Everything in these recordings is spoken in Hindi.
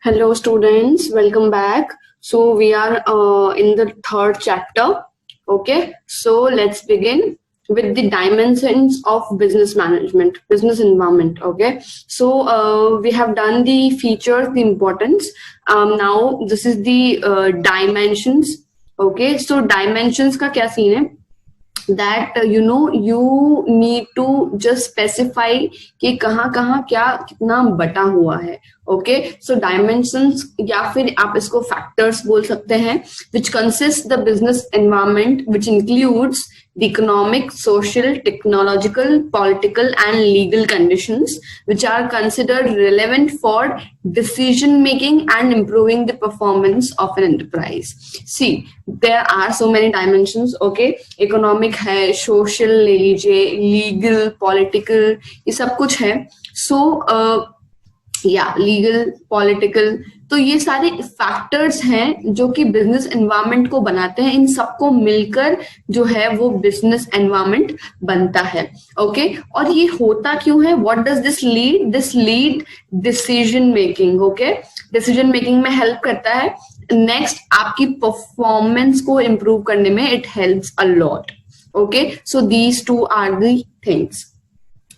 Hello, students. Welcome back. So we are in the third chapter. Okay. So let's begin with the dimensions of business management, business environment. Okay. So we have done the features, the importance. Now this is the dimensions. Okay. So dimensions का क्या scene है? That you need to just specify कि कहाँ कहाँ क्या कितना बटा हुआ है. ओके सो डायमेंशंस या फिर आप इसको फैक्टर्स बोल सकते हैं which consists the business environment which includes the economic, social, technological, political and legal conditions which are considered relevant for decision making and improving the performance of an enterprise. See, there are so many dimensions. Okay, economic है, social ले लीजिए, legal, political, ये सब कुछ है. So या लीगल पॉलिटिकल, तो ये सारे फैक्टर्स हैं जो कि बिजनेस एनवायरनमेंट को बनाते हैं. इन सबको मिलकर जो है वो बिजनेस एनवायरनमेंट बनता है. ओके और ये होता क्यों है? What does this lead? This lead decision making. Okay decision making में हेल्प करता है. नेक्स्ट आपकी परफॉर्मेंस को इम्प्रूव करने में it helps a lot. Okay so these two are the things.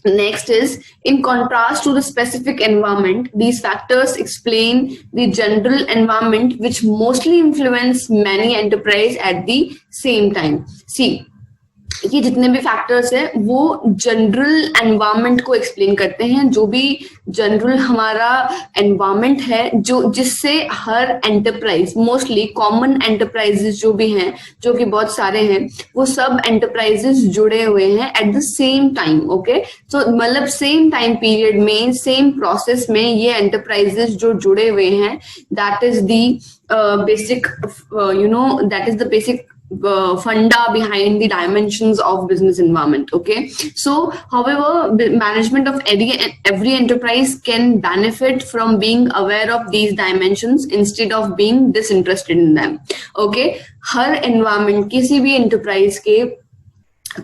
Next is, in contrast to the specific environment, these factors explain the general environment which mostly influence many enterprise at the same time. See, ये जितने भी फैक्टर्स है वो जनरल एनवायरनमेंट को एक्सप्लेन करते हैं. जो भी जनरल हमारा एनवायरनमेंट है जो जिससे हर एंटरप्राइज, मोस्टली कॉमन एंटरप्राइजेस जो भी हैं, जो कि बहुत सारे हैं, वो सब एंटरप्राइजेस जुड़े हुए हैं eight the same time. Okay so मतलब सेम टाइम पीरियड में, सेम प्रोसेस में ये एंटरप्राइजेस जो जुड़े हुए हैं, that is the basic that is the basic funda behind the dimensions of business environment. Okay so however, management of every enterprise can benefit from being aware of these dimensions instead of being disinterested in them. Okay her environment, किसी भी enterprise के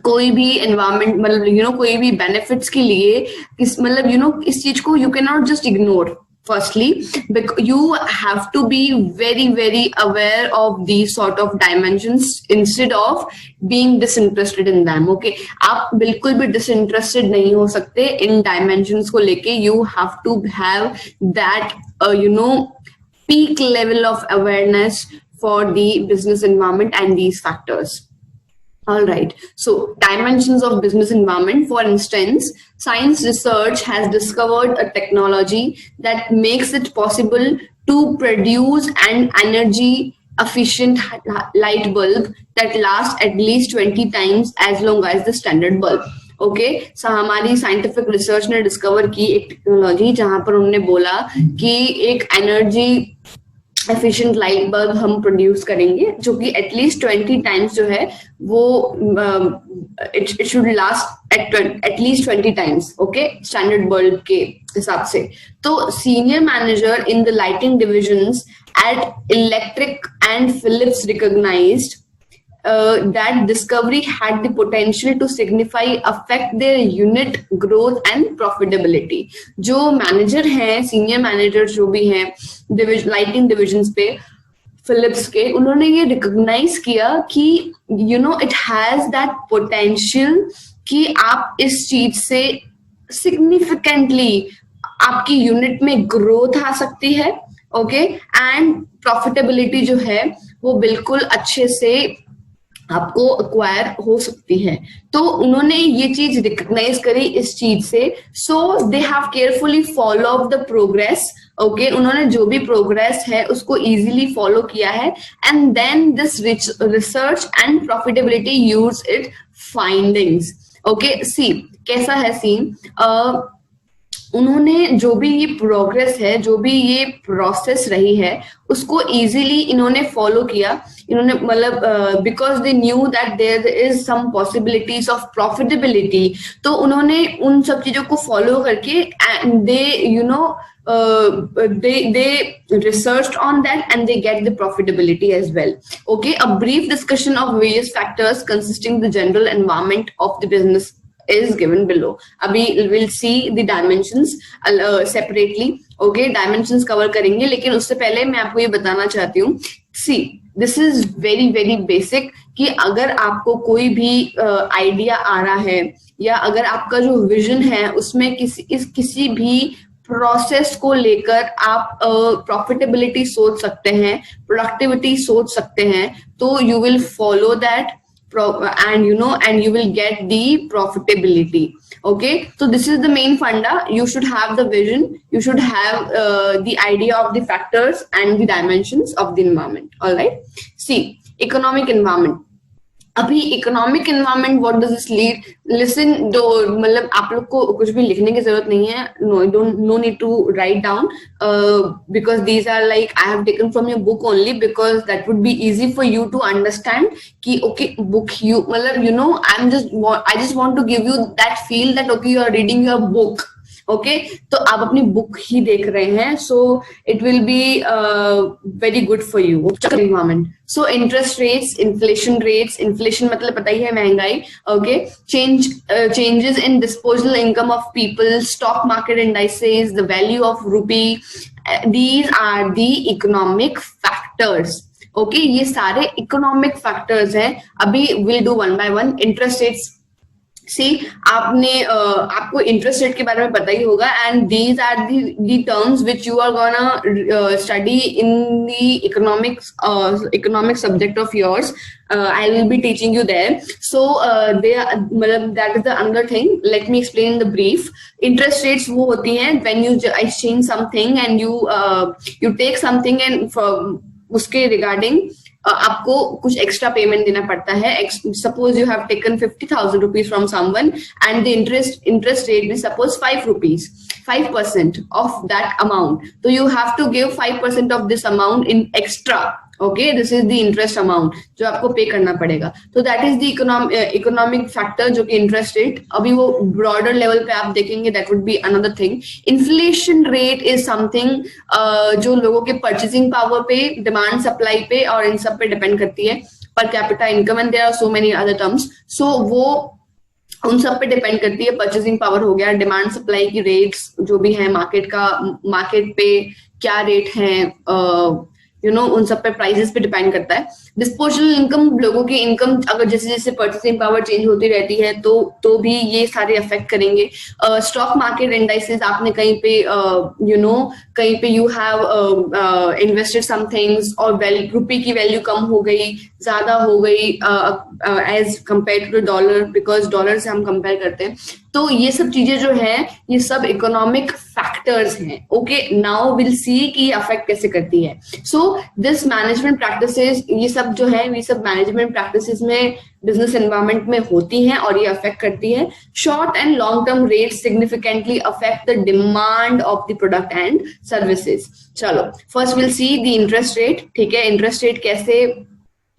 कोई भी environment, मतलब कोई भी benefits के लिए मतलब इस चीज को you cannot just ignore. Firstly, because you have to be very aware of these sort of dimensions instead of being disinterested in them. Okay, आप बिल्कुल भी disinterested नहीं हो सकते इन dimensions को लेके. You have to have that peak level of awareness for the business environment and these factors. All right, so dimensions of business environment. For instance, science research has discovered a technology that makes it possible to produce an energy efficient light bulb that lasts at least 20 times as long as the standard bulb. Okay so हमारी साइंटिफिक रिसर्च ने डिस्कवर की एक टेक्नोलॉजी जहां पर उन्होंने बोला कि एक एनर्जी एफिशिएंट लाइट बल्ब हम प्रोड्यूस करेंगे जो कि एटलीस्ट 20 टाइम्स जो है वो it should last at least 20 times. Okay standard bulb के हिसाब से. तो senior manager in the lighting divisions at electric and Philips recognised that discovery had the potential to signify affect their unit growth and profitability. जो मैनेजर हैं, सीनियर मैनेजर जो भी हैं लाइटिंग डिविजन्स पे फिलिप्स के, उन्होंने ये रिकॉग्नाइज किया कि इट हैज दैट पोटेंशियल कि आप इस चीज से सिग्निफिकेंटली आपकी यूनिट में ग्रोथ आ सकती है. ओके एंड प्रॉफिटेबिलिटी जो है वो बिल्कुल अच्छे से आपको अक्वायर हो सकती है. तो उन्होंने ये चीज रिकॉग्नाइज करी इस चीज से. So they have carefully follow up the progress. Okay उन्होंने जो भी प्रोग्रेस है उसको इजीली फॉलो किया है and then this research and profitability use it findings. Okay see कैसा है सीन, उन्होंने जो भी ये प्रोग्रेस है, जो भी ये प्रोसेस रही है, उसको इजीली इन्होंने फॉलो किया. इन्होंने मतलब because they knew that there is some possibilities of profitability, तो उन्होंने उन सब चीजों को फॉलो करके and they they researched on that and they get the profitability as well. Okay, a brief discussion of various factors consisting the general environment of the business is given below. अभी we'll see the dimensions separately. Okay, dimensions cover करेंगे, लेकिन उससे पहले मैं आपको ये बताना चाहती हूँ, see this is very very basic कि अगर आपको कोई भी आइडिया आ रहा है या अगर आपका जो विजन है उसमें किसी भी प्रोसेस को लेकर आप प्रॉफिटेबिलिटी सोच सकते हैं, प्रोडक्टिविटी सोच सकते हैं, तो you will follow that and you will get the profitability. Okay, so this is the main funda. You should have the vision, you should have the idea of the factors and the dimensions of the environment. All right, see, economic environment. अभी economic environment, what does this lead, listen, दो मतलब आप लोग को कुछ भी लिखने की जरूरत नहीं है, no need to write down, because these are like I have taken from your book only because that would be easy for you to understand कि ओके बुक यू मतलब you know I just want to give you that feel that okay you are reading your book. Okay, तो आप अपनी बुक ही देख रहे हैं, so it will be very good for you. Environment, so interest rates, inflation मतलब पता ही है महंगाई. Okay, changes in disposal income of people, stock market indices, the value of rupee, these are the economic factors. Okay, ये सारे इकोनॉमिक फैक्टर्स हैं. अभी will do one by one. Interest rates, see आपको इंटरेस्ट रेट के बारे में पता ही होगा, and these are the terms which you are gonna study in the economic subject of yours. I will be teaching you there. So that is the another thing. Let me explain in the brief. Interest rates वो होती हैं when you exchange something and you take something and for उसके regarding आपको कुछ एक्स्ट्रा पेमेंट देना पड़ता है. Suppose you have taken 50,000 rupees from someone and the interest rate is suppose 5 rupees, 5% of that amount, तो you have to give 5% of this amount in extra. Okay, this is the interest amount जो आपको पे करना पड़ेगा. तो that is the economic factor जो कि इंटरेस्ट रेट. अभी वो ब्रॉडर लेवल पे आप देखेंगे, that would be another thing. Inflation rate is something जो लोगों के परचेसिंग पावर पे, डिमांड सप्लाई पे और इन सब पे डिपेंड करती है. Per capita income and there are so many other terms. So वो उन सब पे डिपेंड करती है. परचेसिंग पावर हो गया, डिमांड सप्लाई की रेट्स जो भी है, मार्केट पे क्या रेट है, उन सब पे प्राइसेस पे डिपेंड करता है. डिस्पोजेबल इनकम, लोगों की इनकम अगर जैसे जैसे परचेसिंग पावर चेंज होती रहती है तो भी ये सारे अफेक्ट करेंगे. स्टॉक मार्केट इंडाइसेस, आपने कहीं पे you have invested some things और रुपये की वैल्यू कम हो गई, ज्यादा हो गई as compare to dollar, because dollar से हम कंपेयर करते हैं. तो ये सब चीजें जो है ये सब इकोनॉमिक फैक्टर्स हैं. ओके, नाउ विल सी कि ये अफेक्ट कैसे करती है. सो दिस मैनेजमेंट प्रैक्टिसेस, ये सब जो है ये सब मैनेजमेंट प्रैक्टिसेस में बिजनेस एनवायरनमेंट में होती हैं और ये अफेक्ट करती है. Short and long term rate significantly affect the demand of the product and services. चलो, first will see the interest rate. ठीक है, इंटरेस्ट रेट कैसे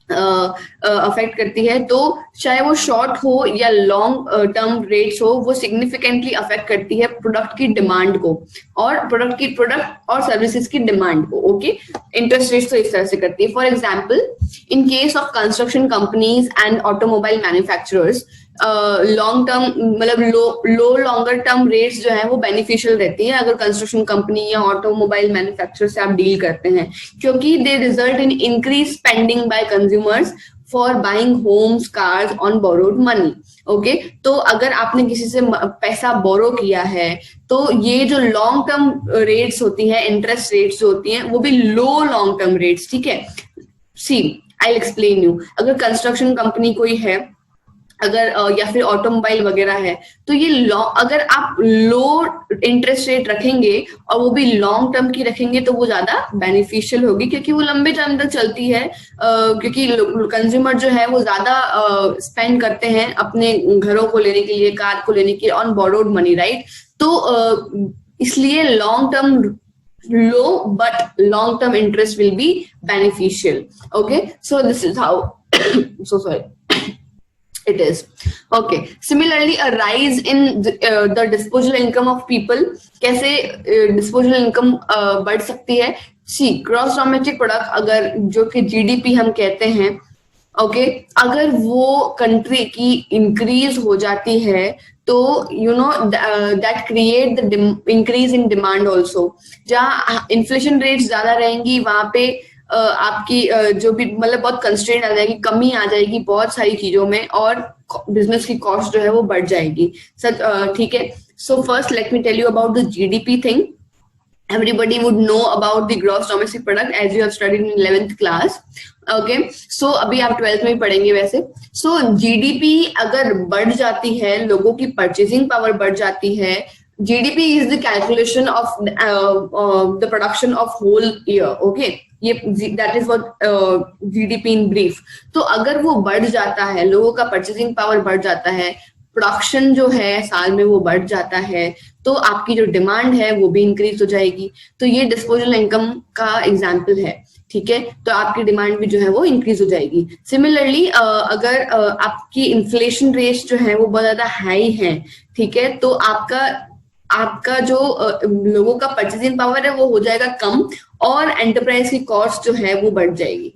अफेक्ट करती है, तो चाहे वो शॉर्ट हो या लॉन्ग टर्म रेट्स हो, वो सिग्निफिकेंटली अफेक्ट करती है प्रोडक्ट की डिमांड को और प्रोडक्ट और सर्विसेज की डिमांड को. ओके, इंटरेस्ट रेट्स तो इस तरह से करती है. For example, in case of construction companies and automobile manufacturers, long term मतलब लो लॉन्गर टर्म रेट्स जो है वो बेनिफिशियल रहती है अगर कंस्ट्रक्शन कंपनी या ऑटोमोबाइल मैन्युफैक्चरर से आप डील करते हैं, क्योंकि they result in increase spending by consumers for buying homes, cars on borrowed money. Okay, तो अगर आपने किसी से पैसा बोरो किया है तो ये जो लॉन्ग टर्म रेट्स होती हैं, इंटरेस्ट रेट्स जो होती हैं, वो भी लो लॉन्ग टर्म रेट्स. ठीक है, सी आई विल एक्सप्लेन यू. अगर कंस्ट्रक्शन कंपनी कोई है, अगर या फिर ऑटोमोबाइल वगैरह है, तो ये अगर आप लो इंटरेस्ट रेट रखेंगे और वो भी लॉन्ग टर्म की रखेंगे तो वो ज्यादा बेनिफिशियल होगी, क्योंकि वो लंबे टाइम तक चलती है. क्योंकि कंज्यूमर जो है वो ज्यादा स्पेंड करते हैं अपने घरों को लेने के लिए, कार को लेने के लिए ऑन बोरोड मनी, राइट. तो इसलिए long term low but long term interest will be beneficial. Okay, so this is how so sorry it is. Okay, similarly a rise in the disposable income of people. कैसे disposable income बढ़ सकती है? See, gross domestic product, अगर जो कि GDP हम कहते हैं, ओके अगर वो कंट्री की इंक्रीज हो जाती है तो you know that create the increase in demand also. जहाँ इन्फ्लेशन रेट ज्यादा रहेंगी वहां पे आपकी जो भी मतलब बहुत कंस्ट्रेंट आ जाएगी, कमी आ जाएगी बहुत सारी चीजों में, और बिजनेस की कॉस्ट जो है वो बढ़ जाएगी। सच ठीक है। So first let me tell you about the GDP thing. Everybody would know about the gross domestic product as you have studied in 11th class. Okay so अभी आप 12th में भी पढ़ेंगे वैसे। सो जीडीपी अगर बढ़ जाती है, लोगों की परचेसिंग पावर बढ़ जाती है, GDP is the calculation of the production of whole year. Okay ये that is what GDP in brief. तो अगर वो बढ़ जाता है, लोगों का परचेसिंग पावर बढ़ जाता है, प्रोडक्शन जो है साल में वो बढ़ जाता है, तो आपकी जो डिमांड है वो भी इंक्रीज हो जाएगी। तो ये डिस्पोजल इनकम का एग्जाम्पल है। ठीक है, तो आपकी डिमांड भी जो है वो इंक्रीज हो जाएगी। सिमिलरली अगर आपकी इन्फ्लेशन रेट जो है वो बहुत ज्यादा हाई है, ठीक है, तो आपका जो लोगों का परचेसिंग पावर है वो हो जाएगा कम, और एंटरप्राइज की कॉस्ट जो है वो बढ़ जाएगी।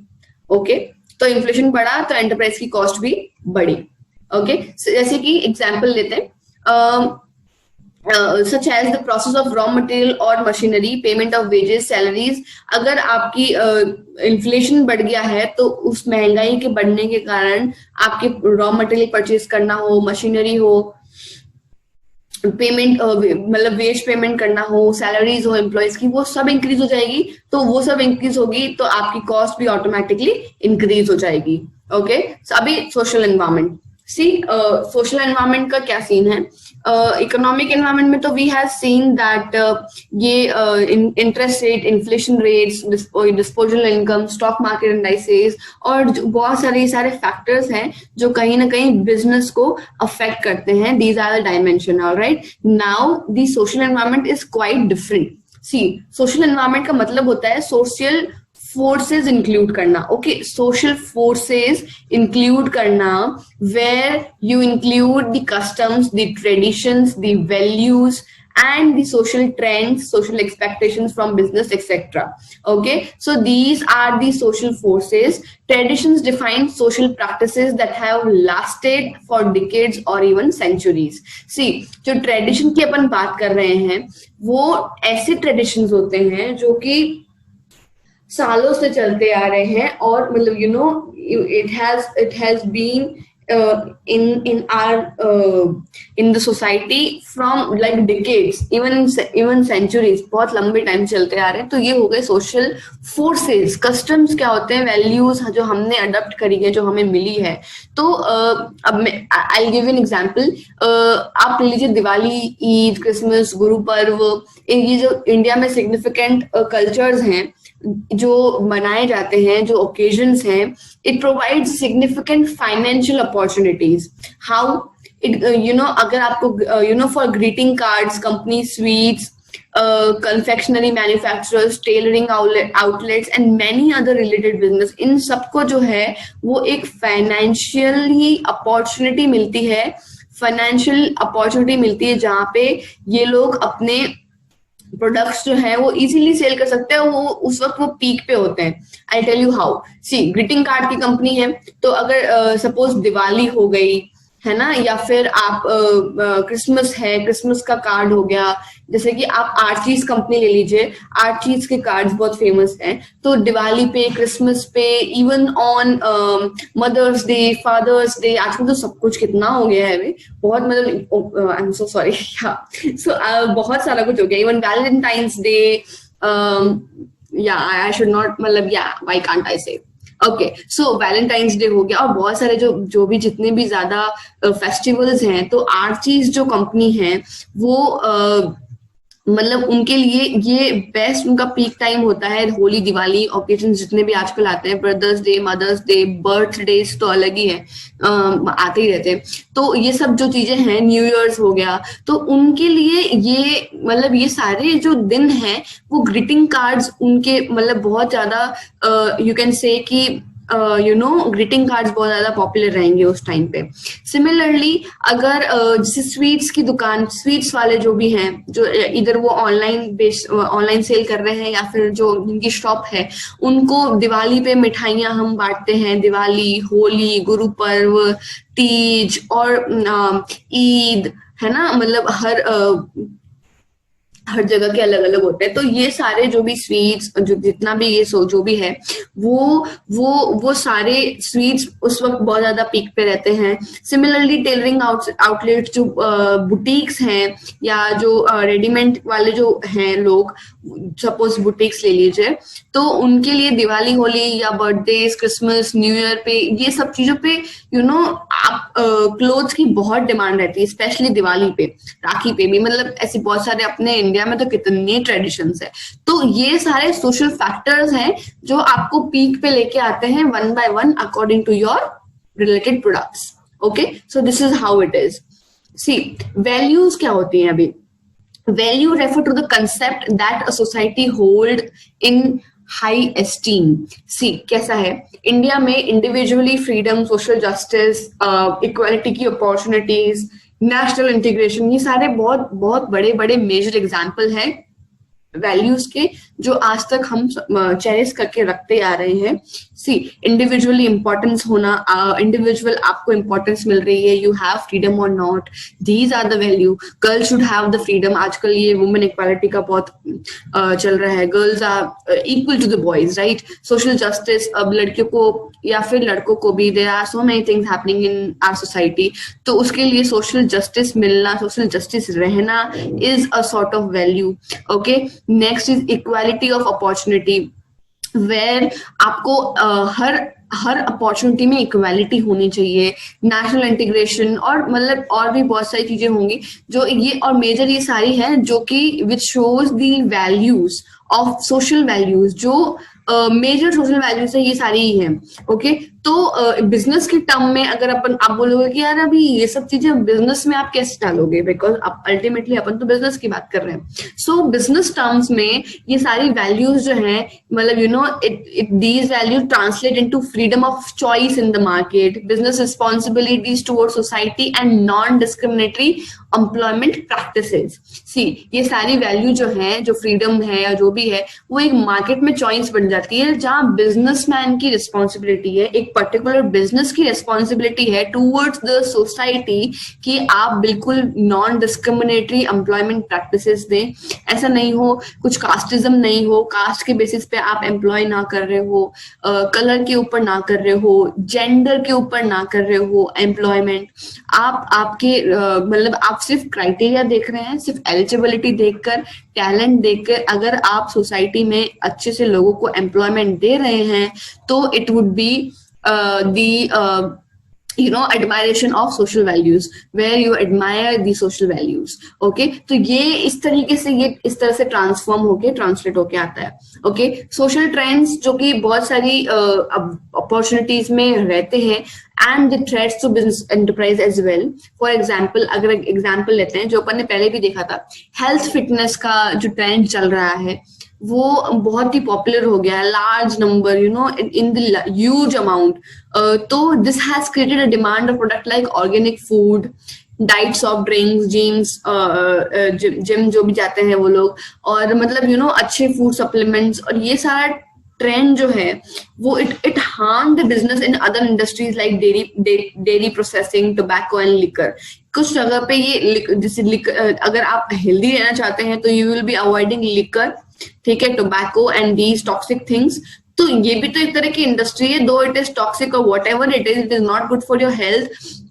ओके तो इन्फ्लेशन बढ़ा तो एंटरप्राइज की कॉस्ट भी बढ़ी। ओके जैसे कि एग्जाम्पल लेते हैं, such as the process of raw material or machinery, payment of wages, salaries। अगर आपकी इन्फ्लेशन बढ़ गया है तो उस महंगाई के बढ़ने के कारण आपके रॉ मटेरियल परचेज करना हो, मशीनरी हो, पेमेंट मतलब वेज पेमेंट करना हो, सैलरीज हो एम्प्लॉयज की, वो सब इंक्रीज हो जाएगी। तो वो सब इंक्रीज होगी तो आपकी कॉस्ट भी ऑटोमेटिकली इंक्रीज हो जाएगी। ओके अभी सोशल एनवायरमेंट। सी सोशल एनवायरमेंट का क्या सीन है? इकोनॉमिक एनवायरमेंट में तो वी हैव सीन दैट ये interest rate, inflation rates, disposal income, stock market indices, और बहुत सारे फैक्टर्स हैं जो कहीं ना कहीं बिजनेस को अफेक्ट करते हैं। These are the dimension. Alright, now the social environment is quite different. See social environment का मतलब होता है सोशल फोर्सेस इंक्लूड करना। ओके सोशल फोर्सेस इंक्लूड करना, where you include the customs, the traditions, the values and the social trends, social expectations from business, etc. Okay, so these are the social forces. Traditions define social practices that have lasted for decades or even centuries. See, जो tradition की अपन बात कर रहे हैं वो ऐसे traditions होते हैं जो कि सालों से चलते आ रहे हैं, और मतलब you no it has been in our in the society from like decades, even centuries, बहुत लंबे टाइम चलते आ रहे हैं। तो ये हो गए सोशल फोर्सेस। कस्टम्स क्या होते हैं? वैल्यूज जो हमने अडॉप्ट करी है, जो हमें मिली है। तो अब मैं आई गिव एन एग्जांपल। आप ले लीजिए दिवाली, ईद, क्रिसमस, गुरु पर्व, ये जो इंडिया में सिग्निफिकेंट कल्चर्स हैं जो मनाए जाते हैं, जो ओकेजन्स हैं, it provides significant financial opportunities. How it अगर आपको for greeting cards, company sweets, confectionery manufacturers, tailoring outlets and many other related business, इन सबको जो है वो एक फाइनेंशियली अपॉर्चुनिटी मिलती है, जहाँ पे ये लोग अपने प्रोडक्ट्स जो है वो इजीली सेल कर सकते हैं। वो उस वक्त वो पीक पे होते हैं। I tell you how. See greeting card की कंपनी है, तो अगर सपोज दिवाली हो गई है ना, या फिर आप क्रिसमस है, क्रिसमस का कार्ड हो गया, जैसे कि आप आर्चीज कंपनी ले लीजिए, आर्चीज के कार्ड्स बहुत फेमस हैं। तो दिवाली पे, क्रिसमस पे, even on Mother's Day, Father's Day, आजकल तो सब कुछ कितना हो गया है बहुत, मतलब आई एम सो सॉरी, सो बहुत सारा कुछ हो गया। इवन वैलेंटाइंस डे, या आई शुड नॉट, मतलब या व्हाई कांट आई से। ओके सो वैलेंटाइंस डे हो गया, और बहुत सारे जो भी जितने भी ज्यादा फेस्टिवल्स हैं, तो आर्चीज जो कंपनी है वो मतलब उनके लिए ये बेस्ट, उनका पीक टाइम होता है। होली, दिवाली, ओकेजन जितने भी आजकल आते हैं, Brother's Day, Mother's Day, birthdays तो अलग ही है, आते ही रहते हैं। तो ये सब जो चीजें हैं, न्यू ईयर्स हो गया, तो उनके लिए ये मतलब ये सारे जो दिन हैं वो ग्रीटिंग कार्ड्स उनके मतलब बहुत ज्यादा यू कैन से कि ग्रीटिंग कार्ड्स बहुत ज्यादा पॉपुलर रहेंगे उस टाइम पे। सिमिलरली अगर जैसे स्वीट्स की दुकान, स्वीट्स वाले जो भी हैं, जो इधर वो ऑनलाइन सेल कर रहे हैं या फिर जो उनकी शॉप है, उनको दिवाली पे मिठाइयां हम बांटते हैं। दिवाली, होली, गुरु पर्व, तीज और ईद, है ना, मतलब हर जगह के अलग अलग होते हैं। तो ये सारे जो भी स्वीट्स, जो जितना भी ये जो भी है, वो सारे स्वीट्स उस वक्त बहुत ज्यादा पीक पे रहते हैं। सिमिलरली टेलरिंग आउटलेट, जो बुटीक्स हैं या जो रेडीमेड वाले जो हैं लोग, सपोज बुटीक्स ले लीजिए, तो उनके लिए दिवाली, होली या बर्थडे, क्रिसमस, न्यू ईयर पे, ये सब चीजों पे आप क्लोथ्स की बहुत डिमांड रहती है, स्पेशली दिवाली पे, राखी पे भी। मतलब ऐसे बहुत सारे अपने इंडिया में तो कितने ट्रेडिशंस है। तो ये सारे सोशल फैक्टर्स हैं जो आपको पीक पे लेके आते हैं one by one according to your related products. Okay, so this is how it is. See, values क्या होती हैं अभी? Value refer to the concept that a society hold in high esteem. See, कैसा है इंडिया में individually freedom, social justice, equality की अपॉर्चुनिटीज, नेशनल इंटीग्रेशन, ये सारे बहुत बहुत बड़े बड़े मेजर एग्जाम्पल हैं वैल्यूज के, जो आज तक हम चेरिश करके रखते आ रहे हैं। सी, इंडिविजुअली इंपॉर्टेंस होना, इंडिविजुअल आपको इंपॉर्टेंस मिल रही है, यू हैव फ्रीडम और not, these are the value. Girls should have the freedom, आजकल ये वुमेन इक्वालिटी का बहुत चल रहा है, girls are equal to the boys, right. Social justice, अब लड़कियों को या फिर लड़कों को भी, there are so many things happening in our society, तो उसके लिए सोशल जस्टिस मिलना, सोशल जस्टिस रहना is a sort of value. Okay, next is equality of opportunity, where आपको हर अपॉर्चुनिटी में इक्वालिटी होनी चाहिए। नेशनल इंटीग्रेशन, और मतलब और भी बहुत सारी चीजें होंगी जो ये, और मेजर ये सारी है जो कि which shows the values of social values, जो मेजर सोशल वैल्यूज है, ये सारी ही हैं। ओके, तो बिजनेस के टर्म में अगर आप बोलोगे कि यार अभी ये सब चीजें बिजनेस में आप कैसे डालोगे, बिकॉज आप अल्टीमेटली अपन तो बिजनेस की बात कर रहे हैं। सो बिजनेस टर्म्स में ये सारी वैल्यूज जो हैं, मतलब these values translate into freedom of choice in the market, business responsibilities toward society and non discriminatory employment practices. See, ये सारी वैल्यू जो है, जो फ्रीडम है या जो भी है, वो एक मार्केट में चॉइस बन जाती है, जहां बिजनेसमैन की रिस्पॉन्सिबिलिटी है, एक पर्टिकुलर बिजनेस की रिस्पॉन्सिबिलिटी है टूवर्ड्स द सोसाइटी कि आप बिल्कुल नॉन डिस्क्रिमिनेटरी एम्प्लॉयमेंट प्रैक्टिसेस दें। ऐसा नहीं हो, कुछ कास्टिज्म नहीं हो, कास्ट के बेसिस पे आप एम्प्लॉय ना कर रहे हो, कलर के ऊपर ना कर रहे हो, जेंडर के ऊपर ना कर रहे हो एम्प्लॉयमेंट। आपके मतलब आप सिर्फ क्राइटेरिया देख रहे हैं, सिर्फ एलिजिबिलिटी देखकर, टैलेंट देखकर अगर आप सोसाइटी में अच्छे से लोगों को एम्प्लॉयमेंट दे रहे हैं, तो it would be admiration of social values, where you admire the social values. Okay, तो ये इस तरीके से, ये इस तरह से ट्रांसफॉर्म होके, ट्रांसलेट होके आता है। ओके, सोशल ट्रेंड्स जो कि बहुत सारी अपॉर्चुनिटीज में रहते हैं, and the threats to business enterprise as well. For example, अगर एग्जाम्पल लेते हैं जो अपन ने पहले भी देखा था, हेल्थ फिटनेस का जो ट्रेंड चल रहा है, वो बहुत ही पॉपुलर हो गया है, large number, in the huge amount. तो this has created a demand of product like organic food, diet, soft drinks, gym जो भी जाते हैं वो लोग, और मतलब अच्छे फूड सप्लीमेंट्स, और ये सारा ट्रेंड जो है वो it harm the business in other industries like dairy processing, tobacco and liquor. कुछ जगह पे ये जैसे अगर आप हेल्दी रहना चाहते हैं तो you will be avoiding liquor, ठीक है, tobacco and these toxic things. तो ये भी तो एक तरह की इंडस्ट्री है, दो इट इज टॉक्सिक और what ever it is not good for your health.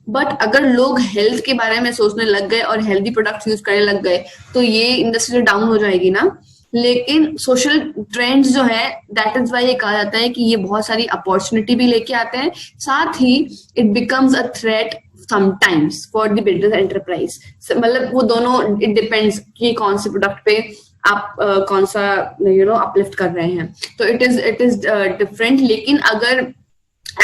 But अगर लोग हेल्थ के बारे में सोचने लग गए और हेल्दी प्रोडक्ट्स यूज करने लग गए, तो ये इंडस्ट्री डाउन हो जाएगी ना। लेकिन सोशल ट्रेंड्स जो है, दैट इज वाई ये कहा जाता है कि ये बहुत सारी अपॉर्चुनिटी भी लेके आते हैं, साथ ही it becomes a threat sometimes for the business enterprise. मतलब वो दोनों, इट डिपेंड्स कि कौन से प्रोडक्ट पे आप कौन सा अपलिफ्ट कर रहे हैं, तो इट इज डिफरेंट। लेकिन अगर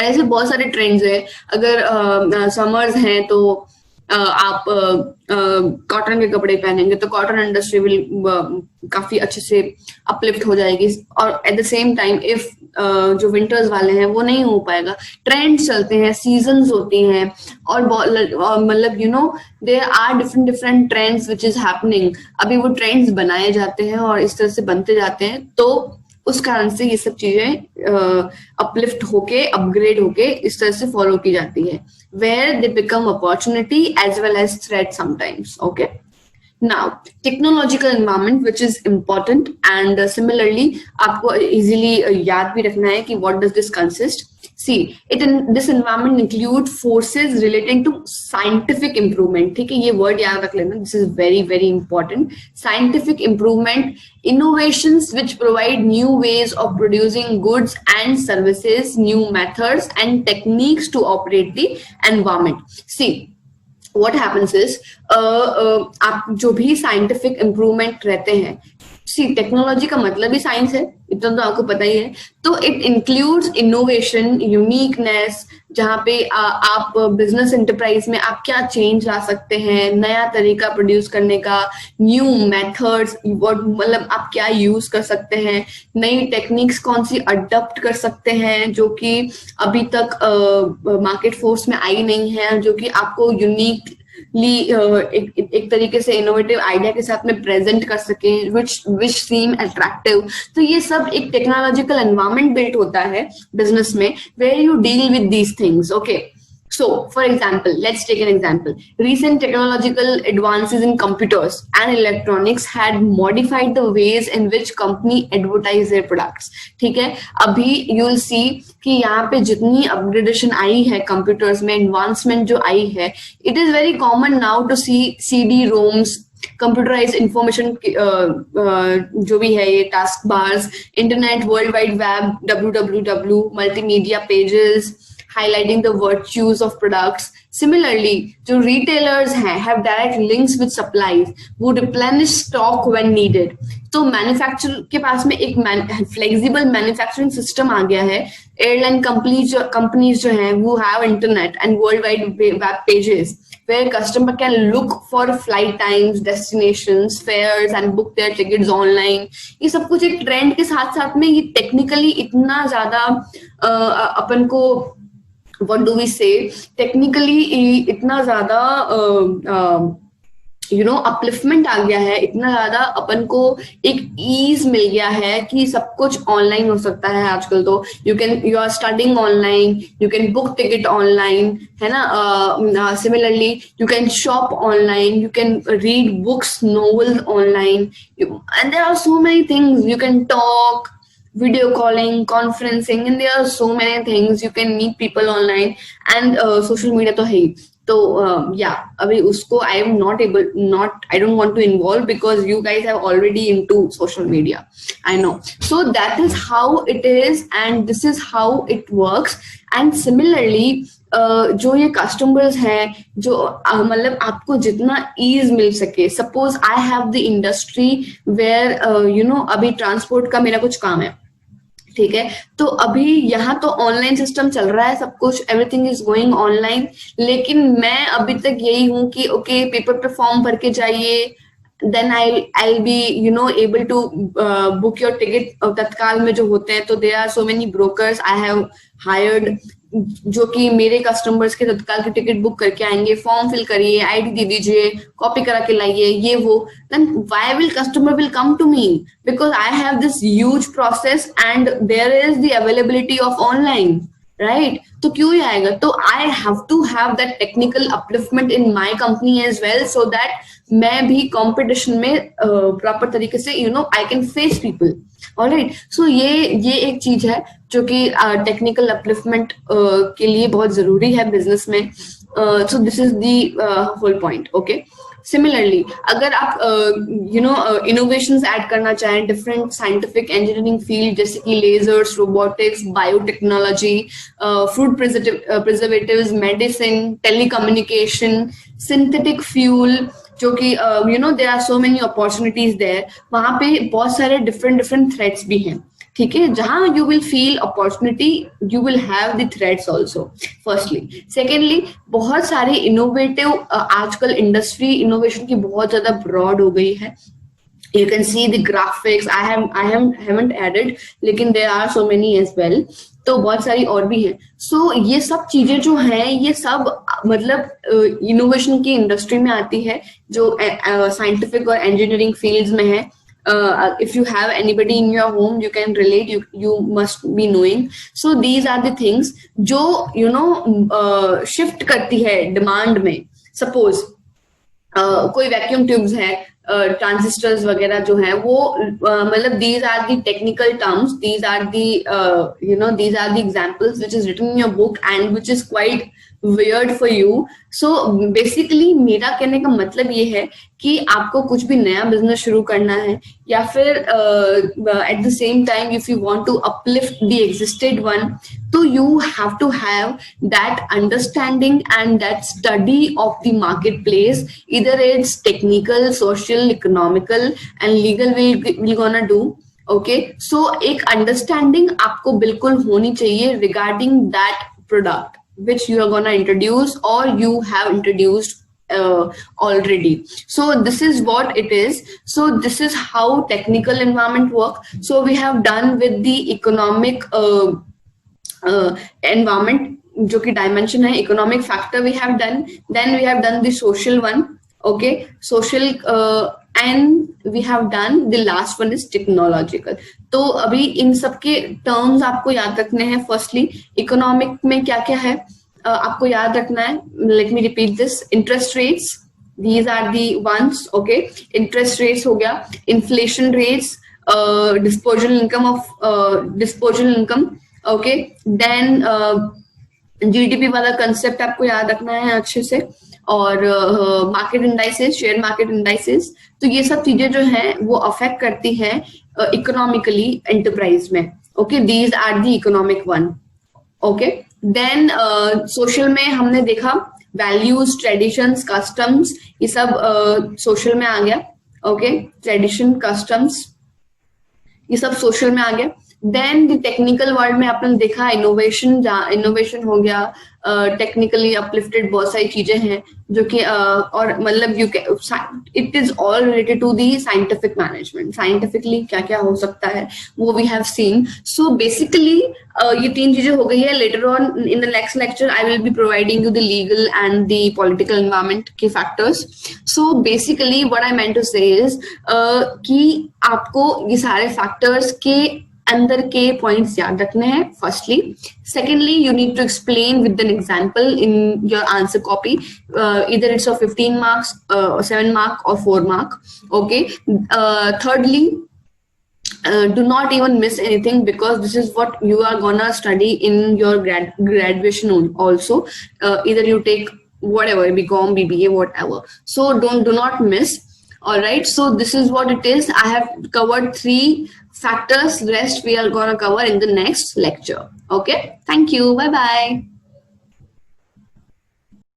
ऐसे बहुत सारे ट्रेंड्स है, अगर समर्स हैं तो आप कॉटन के कपड़े पहनेंगे तो कॉटन इंडस्ट्री विल काफी अच्छे से अपलिफ्ट हो जाएगी। और eight the same time if जो विंटर्स वाले हैं वो नहीं हो पाएगा। ट्रेंड्स चलते हैं, सीजन्स होती हैं, और मतलब there are different different trends which is happening. अभी वो ट्रेंड्स बनाए जाते हैं और इस तरह से बनते जाते हैं, तो उस कारण से ये सब चीजें अपलिफ्ट होके, अपग्रेड होके इस तरह से फॉलो की जाती है, where they become opportunity as well as threat sometimes. Okay, now technological environment which is important, and similarly आपको easily याद भी रखना है कि what does this consist. See, this environment include forces relating to scientific improvement. ठीक है, ये word याद रख लेना, this is very very important. Scientific improvement, innovations which provide new ways of producing goods and services, new methods and techniques to operate the environment. See, what happens is आप जो भी साइंटिफिक इम्प्रूवमेंट रहते हैं, सी टेक्नोलॉजी का मतलब ही साइंस है, इतना तो आपको पता ही है। तो इट इंक्लूड्स इनोवेशन, यूनिकनेस, जहाँ पे आप बिजनेस एंटरप्राइज में आप क्या चेंज ला सकते हैं, नया तरीका प्रोड्यूस करने का, न्यू मेथड्स, मतलब आप क्या यूज कर सकते हैं, नई टेक्निक्स कौन सी अडॉप्ट कर सकते हैं जो कि अभी तक मार्केट फोर्स में आई नहीं है, जो कि आपको यूनिक एक तरीके से इनोवेटिव आइडिया के साथ में प्रेजेंट कर सके, विच सीम अट्रैक्टिव। तो ये सब एक टेक्नोलॉजिकल एनवायरनमेंट बिल्ट होता है बिजनेस में, where you deal with these things. Okay, so for example, let's take an example. Recent technological advances in computers and electronics had modified the ways in which company advertise their products. ठीक है, अभी you'll see कि यहाँ पे जितनी अपग्रेडेशन आई है कंप्यूटर्स में, एडवांसमेंट जो आई है, it is very common now to see CD-ROMs, computerize information जो भी है, ये task bars, internet, world wide web, WWW, multimedia pages highlighting the virtues of products. Similarly, जो retailers हैं have direct links with supplies, वो replenish stock when needed. तो मैन्युफैक्चर के पास में एक फ्लेक्सिबल मैन्युफैक्चरिंग सिस्टम आ गया है। एयरलाइन कंपनीज जो हैं वो have internet and world wide web pages where customer can look for flight times, destinations, fares and book their tickets online. ये सब कुछ एक ट्रेंड के साथ साथ में ये टेक्निकली इतना ज्यादा अपन को what do we say, technically इतना ज्यादा अपलिफ्टमेंट आ गया है, इतना ज्यादा अपन को एक ईज मिल गया है कि सब कुछ ऑनलाइन हो सकता है आजकल। तो you are studying online, you can book ticket online, है ना। Similarly you can shop online, you can read books, novels online, and there are so many things, you can talk, video calling, conferencing, and there are so many things, you can meet people online, and social media तो है ही। तो अभी उसको I don't want to involve because you guys are already into social media, I know. So that is how it is and this is how it works. And similarly जो ये कस्टमर्स हैं, जो मतलब आपको जितना ईज मिल सके, suppose I have the industry where अभी ट्रांसपोर्ट का मेरा कुछ काम है, ठीक है, तो अभी यहाँ तो ऑनलाइन सिस्टम चल रहा है, सब कुछ एवरीथिंग इज गोइंग ऑनलाइन, लेकिन मैं अभी तक यही हूँ कि ओके पेपर पे फॉर्म भर के जाइए, then I'll be able to book your ticket. तत्काल में जो होते हैं, तो there are so many brokers I have hired जो कि मेरे कस्टमर्स के तत्काल की टिकट बुक करके आएंगे, फॉर्म फिल करिए, आईडी दे दीजिए, कॉपी करा के लाइए, ये वो, then why will customer will come to me? Because I have this huge process and there is the availability of online, right? तो क्यों ही आएगा? तो I have to have that technical upliftment in my company as well, so that मैं भी कंपटीशन में प्रॉपर तरीके से I can face people. Alright, so ये एक चीज है जो कि टेक्निकल अपलिफ्टमेंट के लिए बहुत जरूरी है बिजनेस में। So this is the whole point. Okay, similarly अगर आप इनोवेशंस ऐड करना चाहें डिफरेंट साइंटिफिक इंजीनियरिंग फील्ड, जैसे कि lasers, robotics, biotechnology, food preservatives, medicine, telecommunication, synthetic fuel, जो कि there are so many opportunities there, वहां पे बहुत सारे डिफरेंट थ्रेड्स भी हैं, ठीक है। जहां you will feel opportunity, you will have the threads also, firstly. Secondly, बहुत सारे इनोवेटिव आजकल इंडस्ट्री इनोवेशन की बहुत ज्यादा ब्रॉड हो गई है, You can see the graphics. I haven't added, लेकिन there are so many as well. तो बहुत सारी और भी हैं. So ये सब चीजें जो हैं ये सब मतलब इनोवेशन की इंडस्ट्री में आती है जो साइंटिफिक और इंजीनियरिंग फील्ड्स में है. If you have anybody in your home, you can relate. You must be knowing. So these are the things जो shift करती है डिमांड में. Suppose कोई वैक्यूम ट्यूब्स है, ट्रांजिस्टर्स वगैरह जो है वो मतलब these are the technical terms, these are the these are the examples which is written in your book and which is quite weird for you. So basically मेरा कहने का मतलब ये है कि आपको कुछ भी नया बिजनेस शुरू करना है या फिर at the same time if you want to uplift the existed one, तो you have to have that understanding and that study of the marketplace. Either it's technical, social, economical and legal we're gonna do. Okay, so एक understanding आपको बिल्कुल होनी चाहिए regarding that product which you are gonna introduce or you have introduced already. So this is what it is. So this is how technical environment work. So we have done with the economic environment जो कि dimension है, economic factor we have done. Then we have done the social one. Okay, social and we have done the last one is technological. तो अभी इन सब के terms आपको याद रखने हैं. Firstly, economic में क्या क्या है आपको याद रखना है. Let me repeat this. Interest rates, these are the ones. Okay, interest rates हो गया, inflation rates, disposable income. Okay, then GDP वाला कंसेप्ट आपको याद रखना है अच्छे से, और market indices, share market indices. तो ये सब चीजें जो हैं वो अफेक्ट करती हैं इकोनॉमिकली एंटरप्राइज में. Okay, these are the economic one. Okay, then social में हमने देखा वैल्यूज, ट्रेडिशंस, कस्टम्स, ये सब सोशल में आ गया. ओके, ट्रेडिशन, कस्टम्स ये सब सोशल में आ गया. देन द टेक्निकल वर्ल्ड में आपने देखा इनोवेशन, इनोवेशन हो गया, टेक्निकली अपलिफ्टेड बहुत सारी चीजें हैं जो कि और मतलब you it is all related to the scientific management. Scientifically क्या क्या हो सकता है वो we have seen. So basically ये तीन चीजें हो गई है. Later on in the next lecture I will be providing you the legal and the political environment के factors. So basically what I meant to say is कि आपको ये सारे फैक्टर्स के अंदर के पॉइंट्स याद रखने हैं. Firstly, secondly you need to explain with an example in your answer copy. either it's of 15 marks, 7 mark or 4 mark. Okay, thirdly, do not even miss anything because this is what you are gonna study in your graduation also. Either you take whatever, BCom, BBA, whatever. So do not miss. All right, so this is what it is. I have covered 3 factors. Rest we are gonna cover in the next lecture. Okay, thank you. Bye bye.